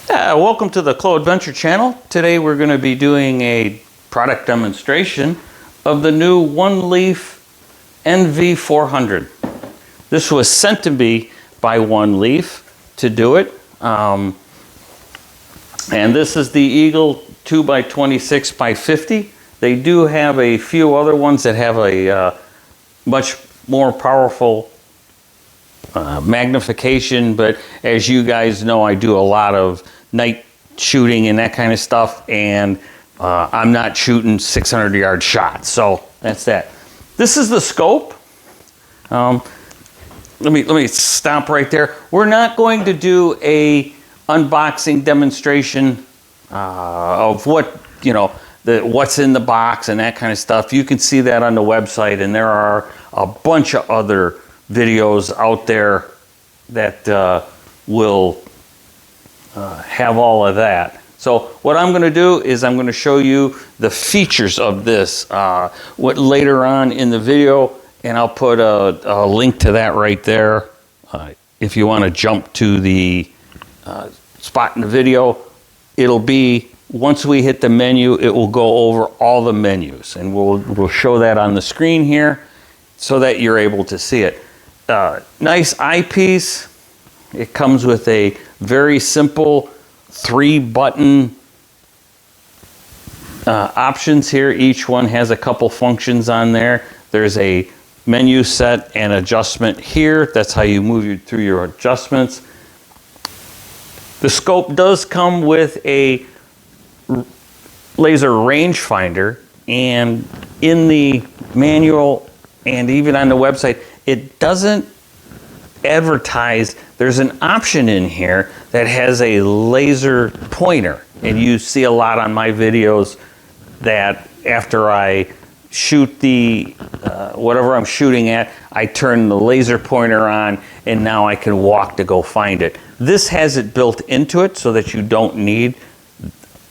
Welcome to the Clo Adventure channel. Today we're going to be doing a product demonstration of the new Oneleaf NV400. This was sent to me by Oneleaf to do it. And this is the Eagle 2x26x50. They do have a few other ones that have a much more powerful magnification, but as you guys know, I do a lot of night shooting and that kind of stuff, and I'm not shooting 600-yard shots, so that's that. This is the scope. Let me stop right there. We're not going to do a unboxing demonstration of what, you know, what's in the box and that kind of stuff. You can see that on the website, and there are a bunch of other videos out there that will have all of that. So what I'm going to do is I'm going to show you the features of this what later on in the video, and I'll put a link to that right there if you want to jump to the spot in the video. It'll be, once we hit the menu, it will go over all the menus, and we'll show that on the screen here so that you're able to see it. Nice eyepiece. It comes with a very simple 3-button options here. Each one has a couple functions on there. There's a menu set and adjustment here. That's how you move through your adjustments. The scope does come with a laser rangefinder, and in the manual and even on the website, it doesn't advertise. There's an option in here that has a laser pointer, and you see a lot on my videos that after I shoot the whatever I'm shooting at, I turn the laser pointer on, and now I can walk to go find it. This has it built into it so that you don't need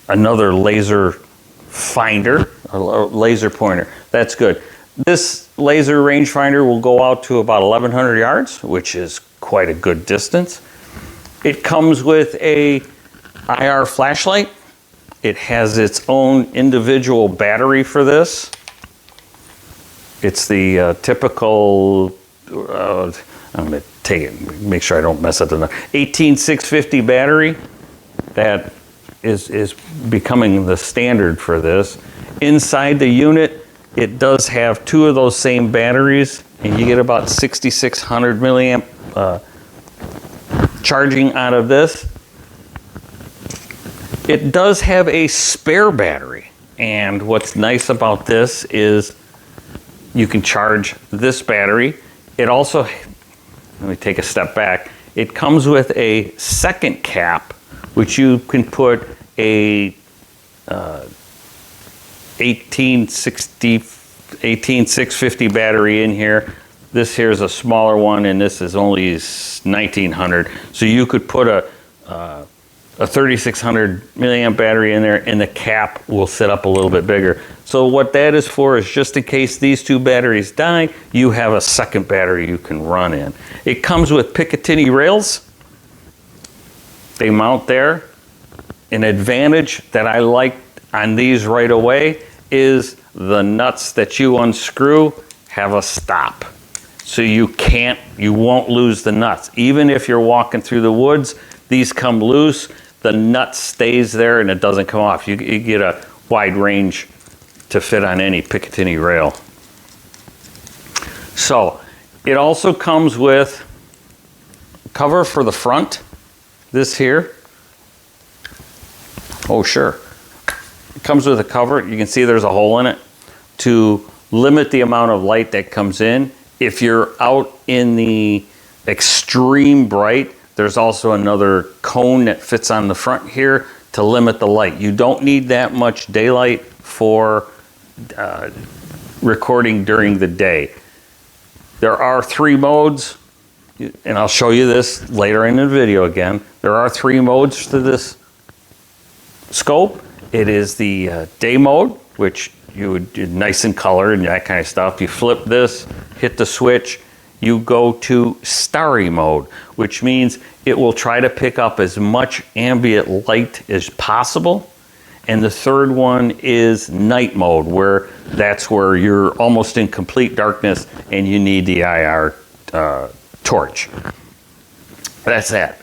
another laser finder or laser pointer. That's good. This laser rangefinder will go out to about 1,100 yards, which is quite a good distance. It comes with a IR flashlight. It has its own individual battery for this. It's the typical, I'm going to take it, make sure I don't mess up the number, 18650 battery that is becoming the standard for this. Inside the unit, it does have 2 of those same batteries, and you get about 6,600 milliamp charging out of this. It does have a spare battery, and what's nice about this is you can charge this battery. It also, let me take a step back, it comes with a second cap, which you can put a 18650 battery in here. This here is a smaller one, and this is only 1900. So you could put a 3600 milliamp battery in there, and the cap will sit up a little bit bigger. So what that is for is just in case these 2 batteries die, you have a second battery you can run in. It comes with Picatinny rails. They mount there. An advantage that I like on these right away is the nuts that you unscrew have a stop. So you won't lose the nuts. Even if you're walking through the woods, these come loose, the nut stays there and it doesn't come off. You get a wide range to fit on any Picatinny rail. So it also comes with cover for the front, this here. Oh, sure. It comes with a cover. You can see there's a hole in it to limit the amount of light that comes in. If you're out in the extreme bright, there's also another cone that fits on the front here to limit the light. You don't need that much daylight for recording during the day. There are 3 modes, and I'll show you this later in the video again. There are 3 modes to this scope. It is the day mode, which you would do nice in color and that kind of stuff. You flip this, hit the switch, you go to Starry mode, which means it will try to pick up as much ambient light as possible. And the third one is night mode, where that's where you're almost in complete darkness and you need the IR torch. That's that.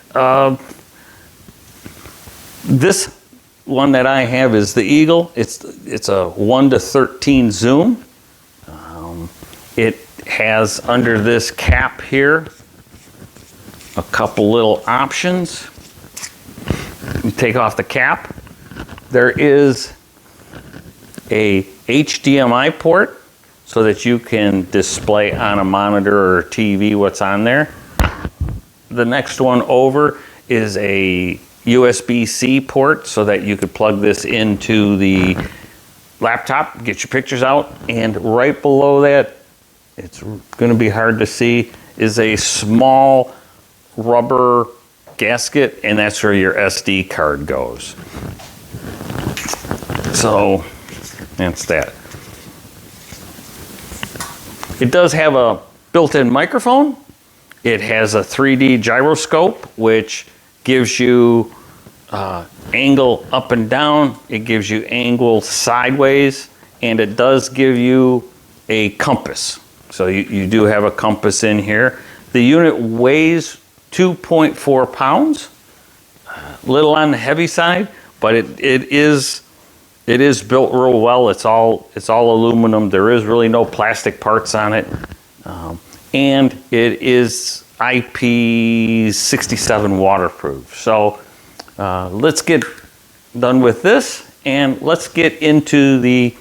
This one that I have is the Eagle. It's a 1 to 13 zoom. It has under this cap here a couple little options. You take off the cap. There is a HDMI port so that you can display on a monitor or TV what's on there. The next one over is a USB-C port so that you could plug this into the laptop, get your pictures out, and right below that, it's going to be hard to see, is a small rubber gasket, and that's where your SD card goes. So that's that. It does have a built-in microphone. It has a 3D gyroscope, which gives you angle up and down. It gives you angle sideways, and it does give you a compass. So you do have a compass in here. The unit weighs 2.4 pounds, a little on the heavy side, but it is built real well. It's all aluminum. There is really no plastic parts on it, and it is IP67 waterproof. So let's get done with this and let's get into the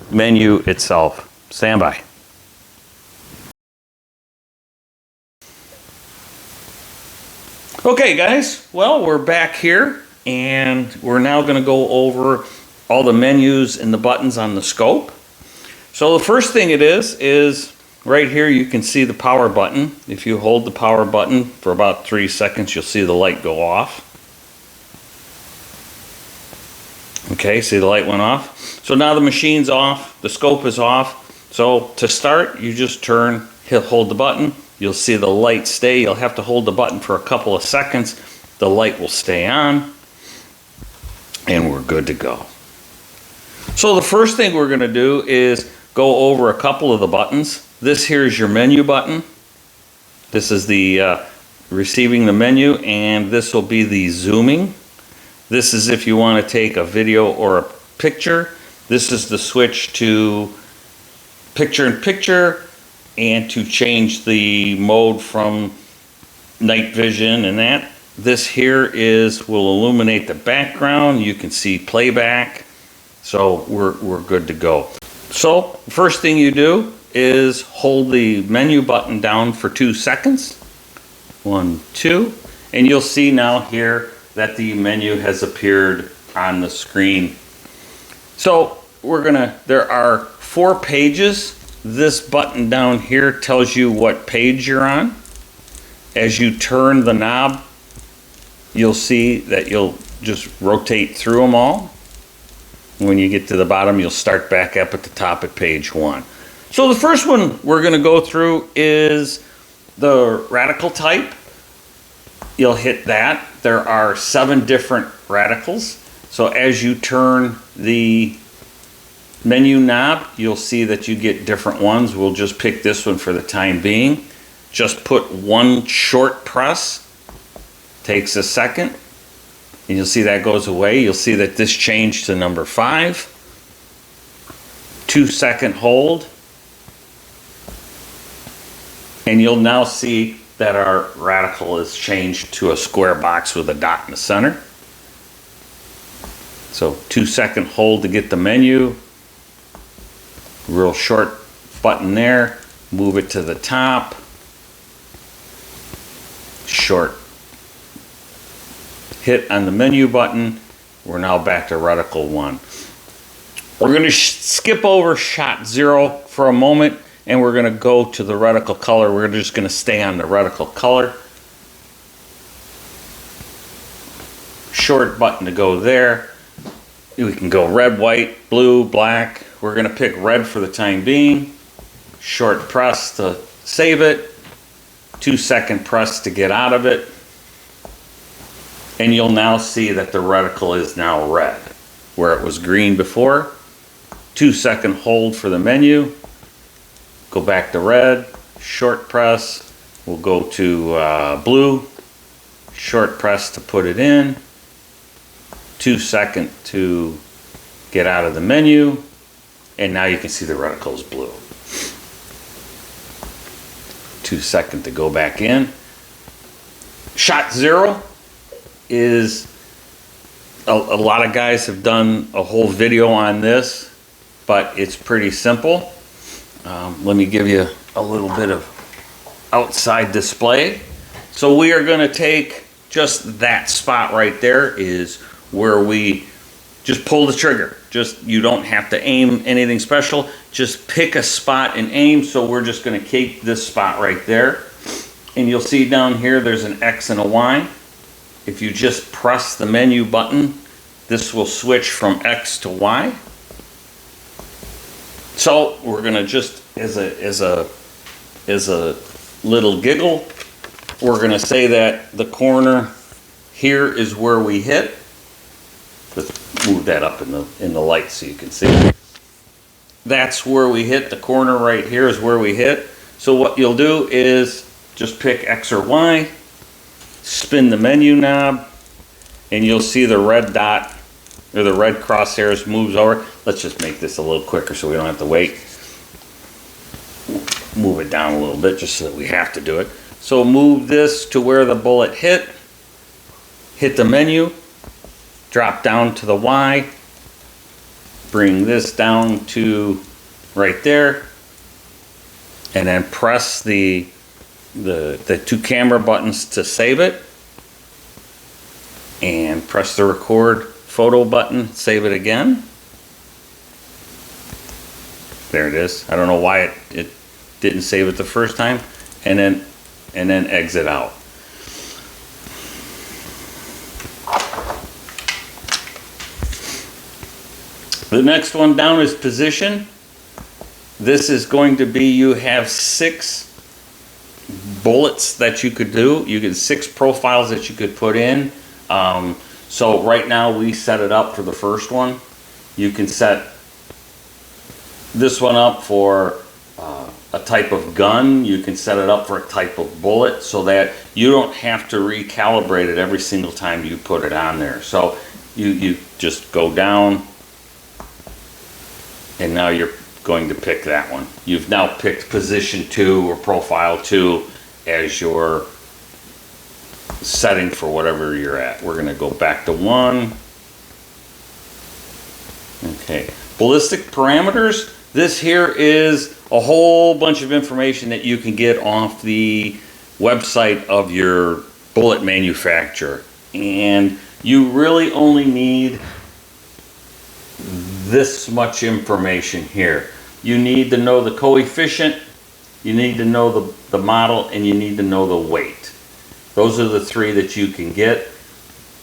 menu itself. Stand by. Okay guys, well, we're back here and we're now going to go over all the menus and the buttons on the scope. So the first thing it is right here you can see the power button. If you hold the power button for about 3 seconds, you'll see the light go off. Okay, see the light went off. So now the machine's off, the scope is off. So to start, you just hold the button. You'll see the light stay. You'll have to hold the button for a couple of seconds. The light will stay on, and we're good to go. So the first thing we're going to do is go over a couple of the buttons. This here is your menu button. This is the receiving the menu, and this will be the zooming. This is if you want to take a video or a picture. This is the switch to picture-in-picture, and to change the mode from night vision and that. This here will illuminate the background. You can see playback. So we're good to go. So first thing you do is hold the menu button down for 2 seconds. 1, 2, and you'll see now here that the menu has appeared on the screen. So there are 4 pages. This button down here tells you what page you're on. As you turn the knob, you'll see that you'll just rotate through them all. When you get to the bottom, you'll start back up at the top at page 1. So the first one we're going to go through is the Reticle Type. You'll hit that. There are 7 different reticles. So as you turn the menu knob, you'll see that you get different ones. We'll just pick this one for the time being. Just put 1 short press. Takes a second. And you'll see that goes away. You'll see that this changed to number 5. 2-second hold. And you'll now see that our reticle is changed to a square box with a dot in the center. So 2-second hold to get the menu. Real short button there. Move it to the top. Short hit on the menu button. We're now back to Reticle 1. We're going to skip over shot 0 for a moment, and we're going to go to the Reticle Color. We're just going to stay on the Reticle Color. Short button to go there. We can go red, white, blue, black. We're going to pick red for the time being. Short press to Save it, 2-second press to get out of it, and you'll now see that the reticle is now red, where it was green before. 2-second hold for the menu, go back to red, short press, we'll go to blue, short press to put it in, 2-second to get out of the menu, and now you can see the reticle is blue. 2-second to go back in. Shot 0 is, a lot of guys have done a whole video on this, but it's pretty simple. Let me give you a little bit of outside display. So we are going to take just that spot right there is where we just pull the trigger. Just, you don't have to aim anything special. Just pick a spot and aim. So we're just going to keep this spot right there. And you'll see down here there's an X and a Y. If you just press the menu button, this will switch from X to Y. So we're going to just, as a little giggle, we're going to say that the corner here is where we hit. Let's move that up in the light so you can see. That's where we hit. The corner right here is where we hit. So what you'll do is just pick X or Y, spin the menu knob, and you'll see the red dot or the red crosshairs moves over. Let's just make this a little quicker so we don't have to wait. Move it down a little bit just so that we have to do it. So move this to where the bullet hit the menu, drop down to the Y, bring this down to right there, and then press the 2 camera buttons to save it, and press the record photo button, save it again. There it is. I don't know why it didn't save it the first time, and then exit out. The next one down is position. This is going to be, you have 6 bullets that you could do. You get 6 profiles that you could put in. So right now we set it up for the first one. You can set this one up for a type of gun. You can set it up for a type of bullet so that you don't have to recalibrate it every single time you put it on there. So you just go down, and now you're going to pick that one. You've now picked position 2 or profile 2 as your setting for whatever you're at. We're going to go back to 1. Okay, ballistic parameters. This here is a whole bunch of information that you can get off the website of your bullet manufacturer, and you really only need this much information here. You need to know the coefficient, you need to know the model, and you need to know the weight. Those are the 3 that you can get.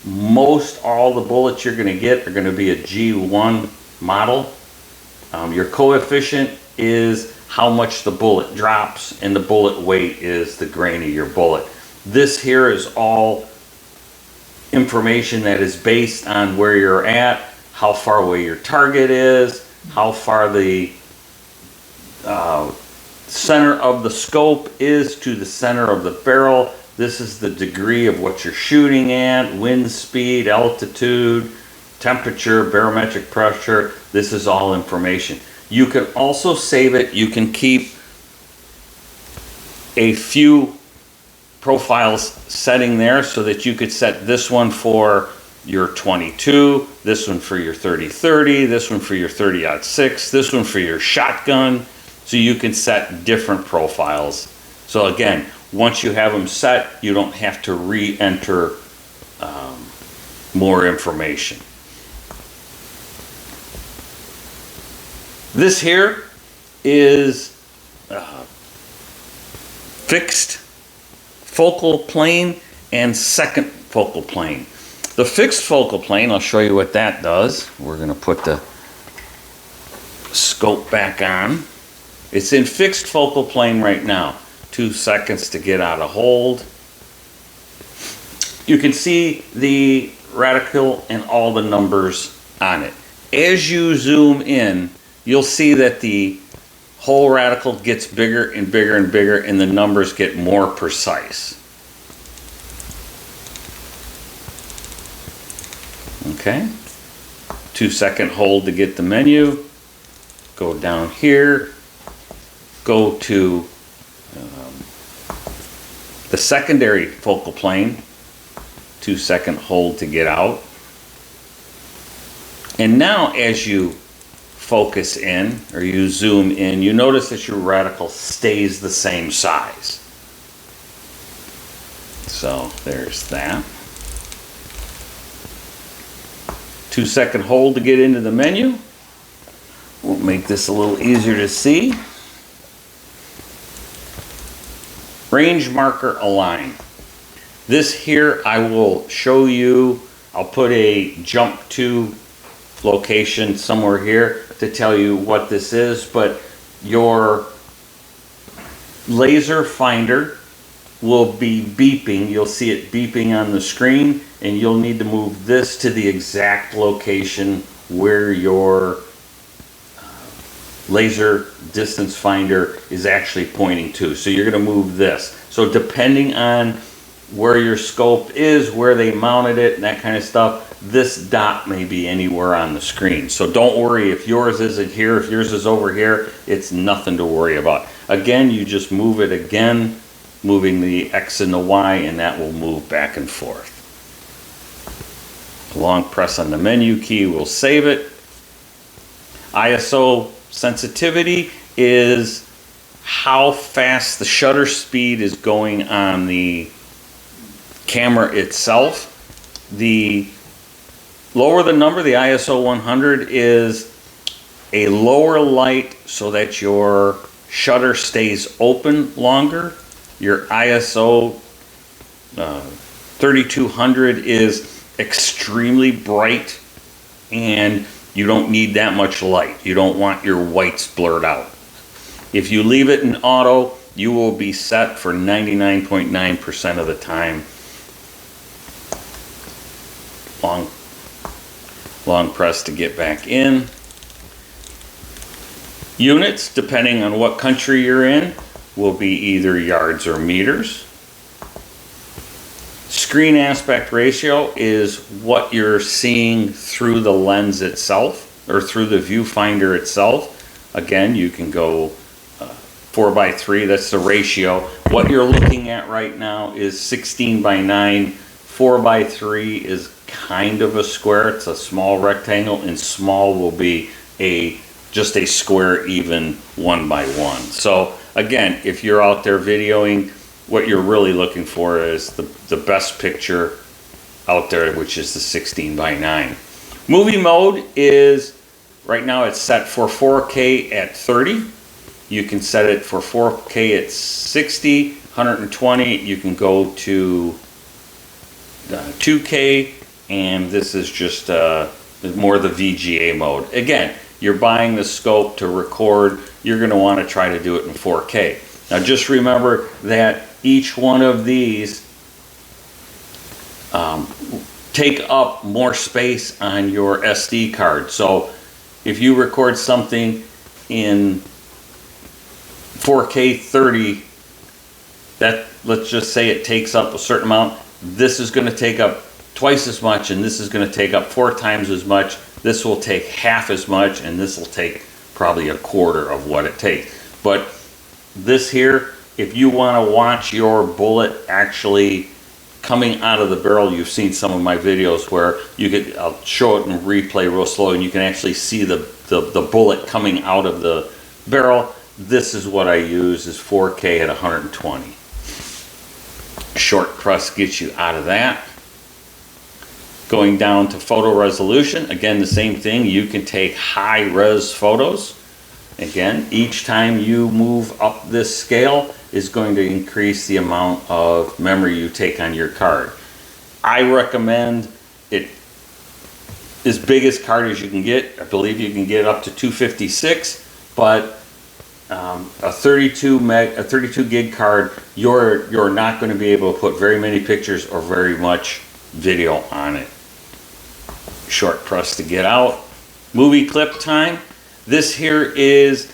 Most all the bullets you're going to get are going to be a G1 model. Your coefficient is how much the bullet drops, and the bullet weight is the grain of your bullet. This here is all information that is based on where you're at, how far away your target is, how far the center of the scope is to the center of the barrel. This is the degree of what you're shooting at, wind speed, altitude, temperature, barometric pressure. This is all information. You can also save it. You can keep a few profiles setting there so that you could set this one for your 22, this one for your 30-30, this one for your 30-06, this one for your shotgun. So you can set different profiles. So again, once you have them set, you don't have to re-enter more information. This here is fixed focal plane and second focal plane. The fixed focal plane, I'll show you what that does. We're going to put the scope back on. It's in fixed focal plane right now. 2 seconds to get out of hold. You can see the reticle and all the numbers on it. As you zoom in, you'll see that the whole reticle gets bigger and bigger and bigger, and the numbers get more precise. Okay, 2 second hold to get the menu. Go down here, go to the secondary focal plane, 2 second hold to get out. And now as you focus in, or you zoom in, you notice that your reticle stays the same size. So there's that. 2 second hold to get into the menu. We'll make this a little easier to see. Range marker align. This here I will show you. I'll put a jump to location somewhere here to tell you what this is, but your laser finder will be beeping. You'll see it beeping on the screen, and you'll need to move this to the exact location where your laser distance finder is actually pointing to. So you're going to move this. So depending on where your scope is, where they mounted it, and that kind of stuff, this dot may be anywhere on the screen. So don't worry if yours isn't here, if yours is over here, it's nothing to worry about. Again, you just move it again, moving the X and the Y, and that will move back and forth. Long press on the menu key will save it. ISO sensitivity is how fast the shutter speed is going on the camera itself. The lower the number, the ISO 100, is a lower light so that your shutter stays open longer. Your ISO 3200 is extremely bright, and you don't need that much light. You don't want your whites blurred out. If you leave it in auto, you will be set for 99.9% of the time. Long press to get back in. Units, depending on what country you're in, will be either yards or meters. Screen aspect ratio is what you're seeing through the lens itself, or through the viewfinder itself. Again, you can go 4:3, that's the ratio. What you're looking at right now is 16:9. 4:3 is kind of a square. It's a small rectangle, and small will be just a square even 1:1. So again, if you're out there videoing, what you're really looking for is the best picture out there, which is the 16:9. Movie mode is, right now it's set for 4K at 30. You can set it for 4K at 60, 120. You can go to 2K, and this is just more the VGA mode. Again, you're buying the scope to record. You're going to want to try to do it in 4K. Now just remember that each one of these take up more space on your SD card. So if you record something in 4K 30, that, let's just say it takes up a certain amount, this is going to take up twice as much, and this is going to take up 4 times as much. This will take half as much, and this will take probably a quarter of what it takes. But this here, if you want to watch your bullet actually coming out of the barrel, you've seen some of my videos where you could, I'll show it in replay real slow, and you can actually see the bullet coming out of the barrel. This is what I use, is 4K at 120. Short press gets you out of that. Going down to photo resolution, again the same thing. You can take high res photos. Again, each time you move up this scale is going to increase the amount of memory you take on your card. I recommend it as big as card as you can get. I believe you can get up to 256, but a 32 gig card, you're not going to be able to put very many pictures or very much video on it. Short press to get out. Movie clip time. This here is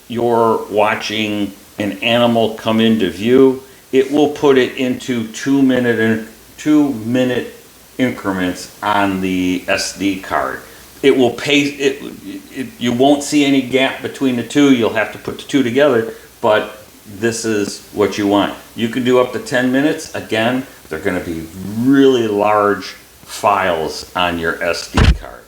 you're watching an animal come into view. It will put it into 2 minute increments on the SD card. It will paste it. You won't see any gap between the two. You'll have to put the two together, but this is what you want. You can do up to 10 minutes. Again, they're going to be really large files on your SD card.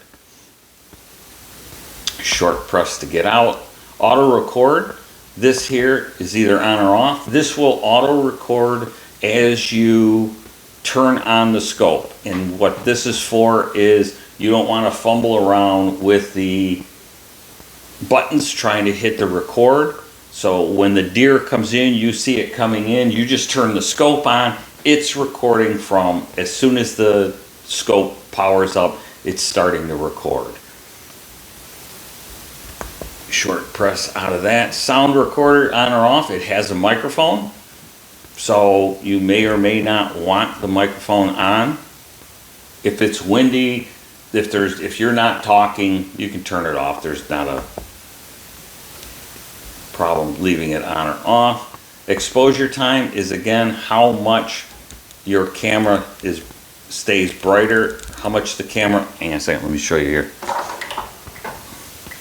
Short press to get out. Auto record. This here is either on or off. This will auto record as you turn on the scope. And what this is for is you don't want to fumble around with the buttons trying to hit the record. So when the deer comes in, you see it coming in, you just turn the scope on. It's recording from as soon as the scope powers up, it's starting to record. Short press out of that. Sound recorder on or off. It has a microphone, so you may or may not want the microphone on. If it's windy, if you're not talking, you can turn it off. There's not a problem leaving it on or off. Exposure time is again how much your camera stays brighter, how much the camera, hang on a second, let me show you here.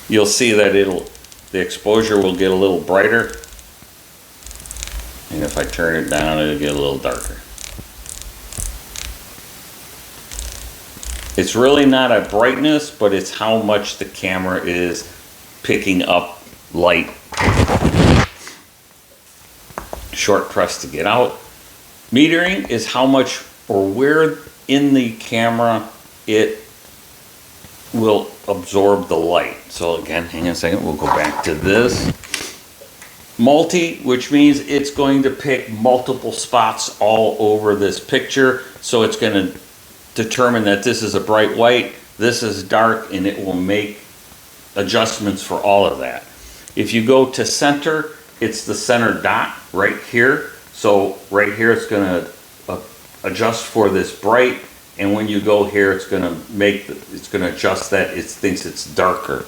You'll see that the exposure will get a little brighter, and if I turn it down, it'll get a little darker. It's really not a brightness, but it's how much the camera is picking up light. Short press to get out. Metering is how much or where in the camera it will absorb the light. So again, hang on a second, we'll go back to this. Multi, which means it's going to pick multiple spots all over this picture. So it's going to determine that this is a bright white, this is dark, and it will make adjustments for all of that. If you go to center, it's the center dot right here. So right here it's going to adjust for this bright, and when you go here it's going to adjust that it thinks it's darker.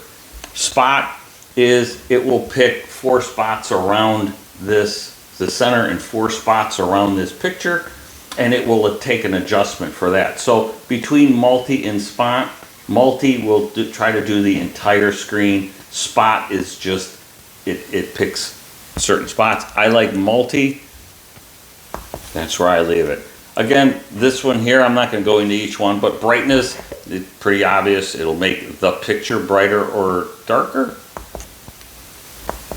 Spot is it will pick 4 spots around the center and 4 spots around this picture, and it will take an adjustment for that. So between multi and spot, multi will try to do the entire screen. Spot is just it picks certain spots. I like multi. That's where I leave it. Again, this one here, I'm not going to go into each one, but brightness, it's pretty obvious. It'll make the picture brighter or darker.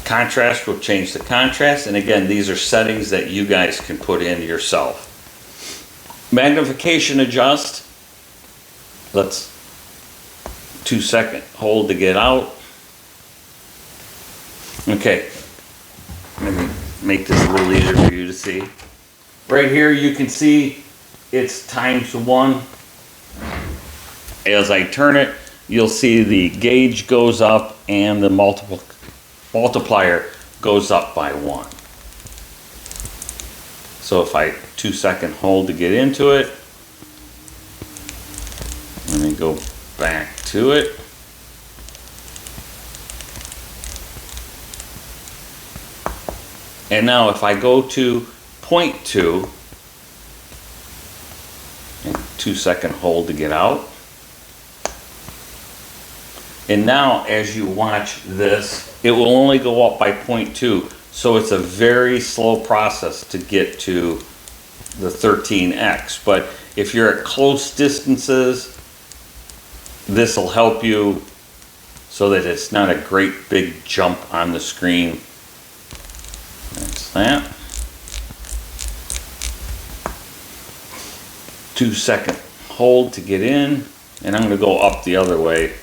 Contrast will change the contrast. And again, these are settings that you guys can put in yourself. Magnification adjust. Let's 2-second hold to get out. Okay. Let me make this a little easier for you to see. Right here you can see it's ×1. As I turn it, you'll see the gauge goes up and the multiplier goes up by 1. So if I 2-second hold to get into it, let me go back to it. And now if I go to 0.2 and 2-second hold to get out. And now as you watch this, it will only go up by 0.2. So it's a very slow process to get to the 13x. But if you're at close distances, this will help you so that it's not a great big jump on the screen. That's that. 2-second hold to get in, and I'm going to go up the other way.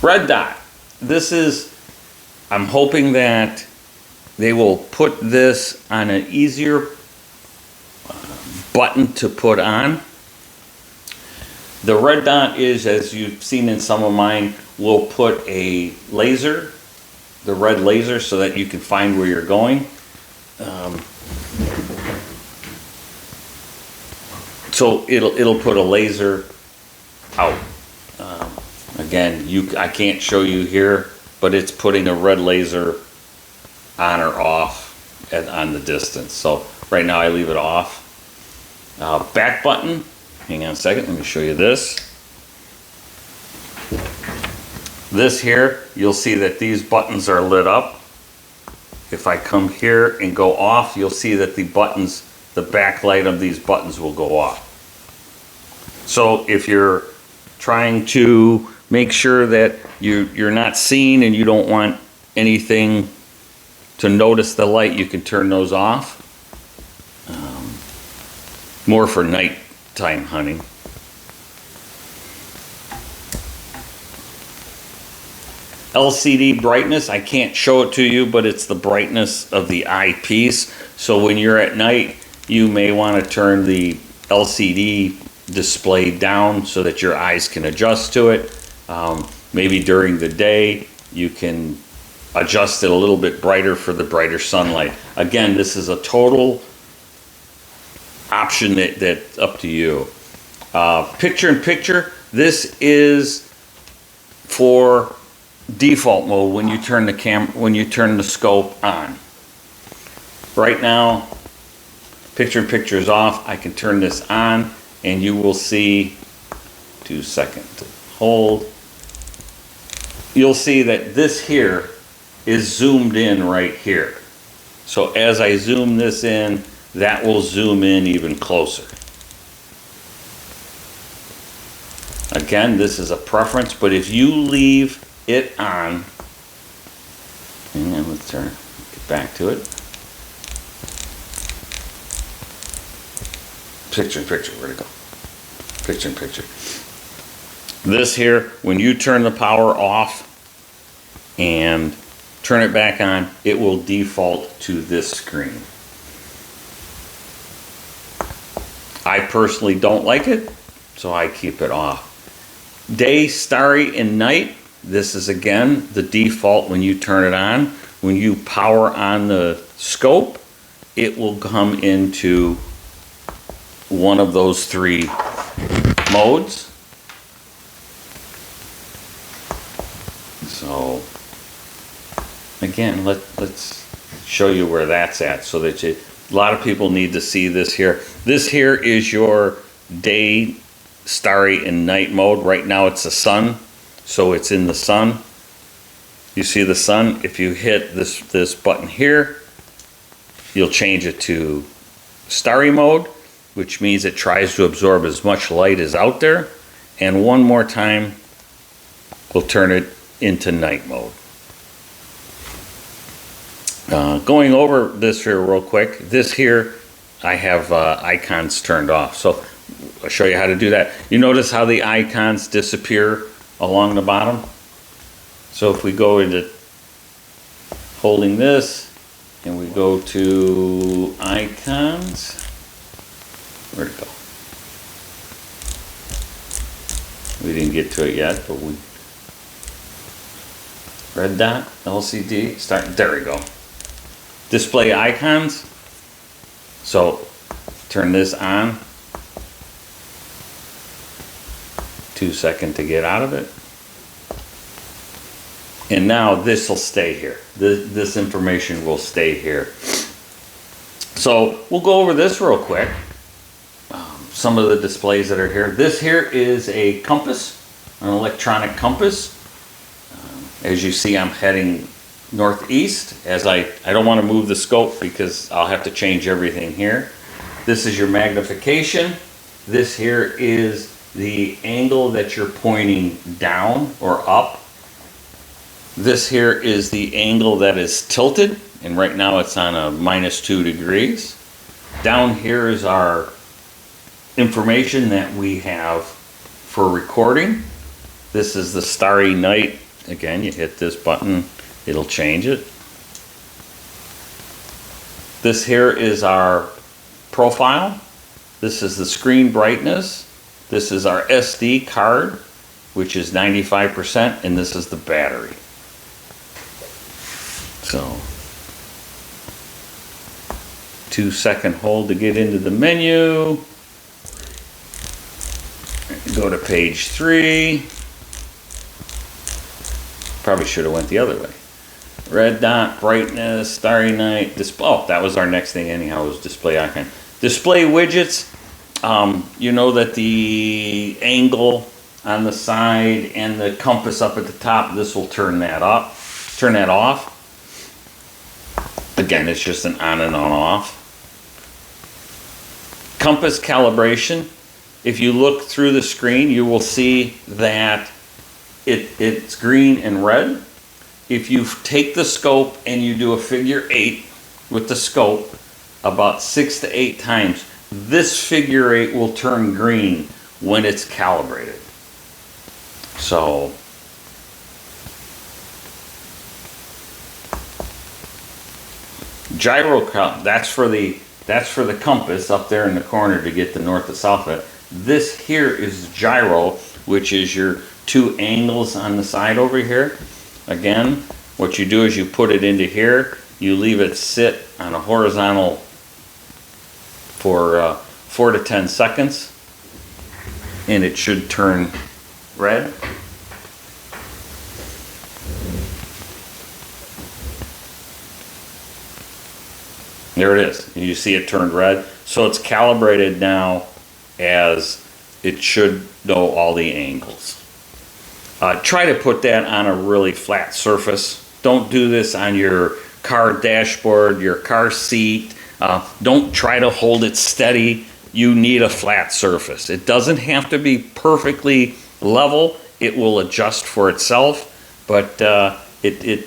Red dot. This is, I'm hoping that they will put this on an easier button to put on. The red dot is, as you've seen in some of mine, will put a laser the red laser so that you can find where you're going. So it'll put a laser out. Again, I can't show you here, but it's putting a red laser on or off on the distance. So right now I leave it off. Back button, hang on a second, let me show you this. This here, you'll see that these buttons are lit up. If I come here and go off, you'll see that the backlight of these buttons will go off. So if you're trying to make sure that you're not seen and you don't want anything to notice the light, you can turn those off. More for nighttime hunting. LCD brightness, I can't show it to you, but it's the brightness of the eyepiece. So when you're at night, you may want to turn the LCD display down so that your eyes can adjust to it. Maybe during the day, you can adjust it a little bit brighter for the brighter sunlight. Again, this is a total option that's up to you. Picture in picture, this is for default mode when you turn the scope on. Right now, picture in picture is off. I can turn this on and you will see, 2 seconds to hold. You'll see that this here is zoomed in right here. So as I zoom this in, that will zoom in even closer. Again, this is a preference, but if you leave it on, and let's get back to it. Picture in picture, where'd it go? Picture in picture. This here, when you turn the power off and turn it back on, it will default to this screen. I personally don't like it, so I keep it off. Day, starry, and night, this is again the default when you turn it on. When you power on the scope, it will come into one of those three modes. So again, let's show you where that's at so that a lot of people need to see this here. This here is your day, starry, and night mode. Right now it's the sun, so it's in the sun. You see the sun? If you hit this button here, you'll change it to starry mode, which means it tries to absorb as much light as out there. And one more time, we'll turn it into night mode. Going over this here real quick, this here, I have icons turned off. So I'll show you how to do that. You notice how the icons disappear along the bottom? So if we go into holding this and we go to icons, where'd it go? We didn't get to it yet, but we, red dot, LCD, start, there we go. Display icons. So turn this on. 2 seconds to get out of it. And now this will stay here. This information will stay here. So we'll go over this real quick. Some of the displays that are here. This here is a compass, an electronic compass. As you see, I'm heading northeast, as I don't want to move the scope because I'll have to change everything here. This is your magnification. This here is the angle that you're pointing down or up. This here is the angle that is tilted, and right now it's on a -2 degrees. Down here is our information that we have for recording. This is the starry night. Again, you hit this button, it'll change it. This here is our profile. This is the screen brightness. This is our SD card, which is 95%, and this is the battery. So 2-second hold to get into the menu. Go to page 3. Probably should have went the other way. Red dot, brightness, starry night, display. Oh, that was our next thing anyhow, was display icon. Display widgets. You know that the angle on the side and the compass up at the top, this will turn that off. Again, it's just an on and on off. Compass calibration. If you look through the screen, you will see that it's green and red. If you take the scope and you do a figure 8 with the scope about 6 to 8 times, this figure 8 will turn green when it's calibrated. So gyro that's for the compass up there in the corner to get the north to south of it. This here is gyro, which is your 2 angles on the side over here. Again, what you do is you put it into here, you leave it sit on a horizontal for 4 to 10 seconds, and it should turn red. There it is. You see it turned red. So it's calibrated now as it should know all the angles. Try to put that on a really flat surface. Don't do this on your car dashboard, your car seat. Don't try to hold it steady. You need a flat surface. It doesn't have to be perfectly level. It will adjust for itself, but it's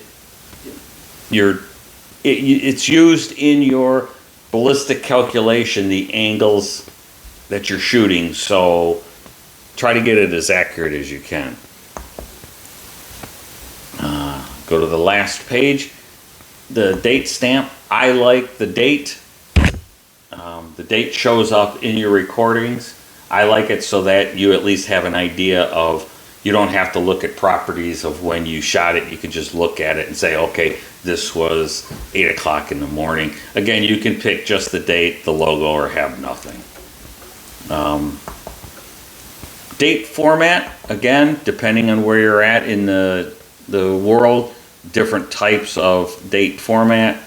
used in your ballistic calculation, the angles that you're shooting, so try to get it as accurate as you can. Go to the last page, the date stamp. I like the date. The date shows up in your recordings. I like it so that you at least have an idea of, you don't have to look at properties of when you shot it. You can just look at it and say, okay, this was 8 o'clock in the morning. Again, you can pick just the date, the logo, or have nothing. Date format, again, depending on where you're at in the world, different types of date format.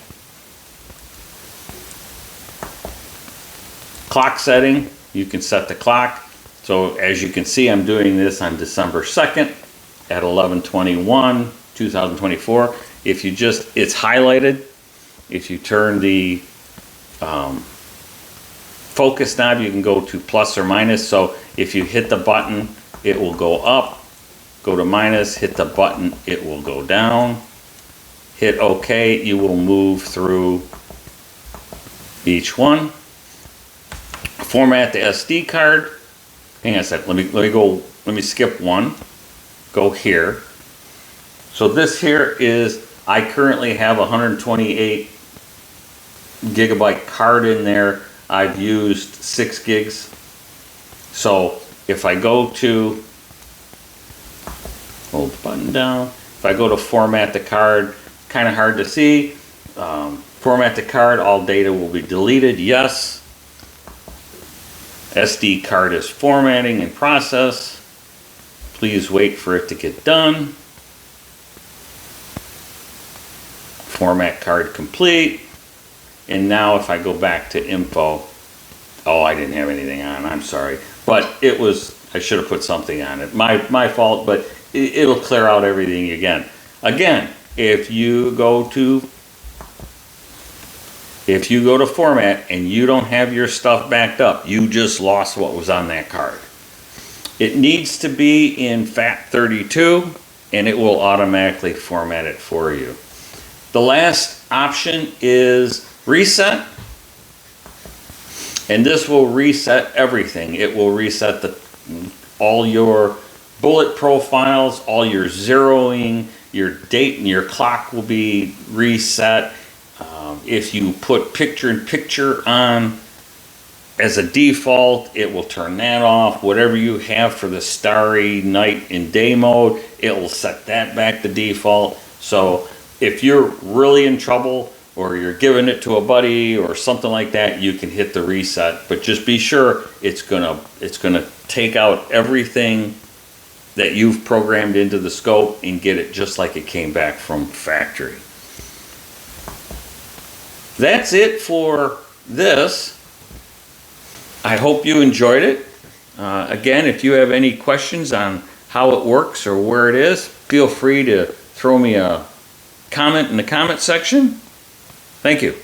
Clock setting, you can set the clock. So as you can see, I'm doing this on December 2nd at 11:21, 2024. If you just, it's highlighted. If you turn the focus knob, you can go to plus or minus. So if you hit the button, it will go up. Go to minus, hit the button, it will go down. Hit OK, you will move through each one. Format the SD card. Hang on a sec, let me skip one. Go here. So this here is, I currently have a 128 gigabyte card in there. I've used 6 gigs. So if I go to, hold the button down, if I go to format the card, kind of hard to see. Format the card, all data will be deleted, yes. SD card is formatting in process. Please wait for it to get done. Format card complete. And now if I go back to info, oh, I didn't have anything on, I'm sorry. But it was, I should have put something on it. My fault, but it'll clear out everything again. Again, if you go to format and you don't have your stuff backed up, you just lost what was on that card. It needs to be in FAT32 and it will automatically format it for you. The last option is reset, and this will reset everything. It will reset all your bullet profiles, all your zeroing, your date and your clock will be reset. If you put picture-in-picture on as a default, it will turn that off. Whatever you have for the starry night and day mode, it will set that back to default. So if you're really in trouble or you're giving it to a buddy or something like that, you can hit the reset. But just be sure it's gonna take out everything that you've programmed into the scope and get it just like it came back from factory. That's it for this. I hope you enjoyed it. Again, if you have any questions on how it works or where it is, feel free to throw me a comment in the comment section. Thank you.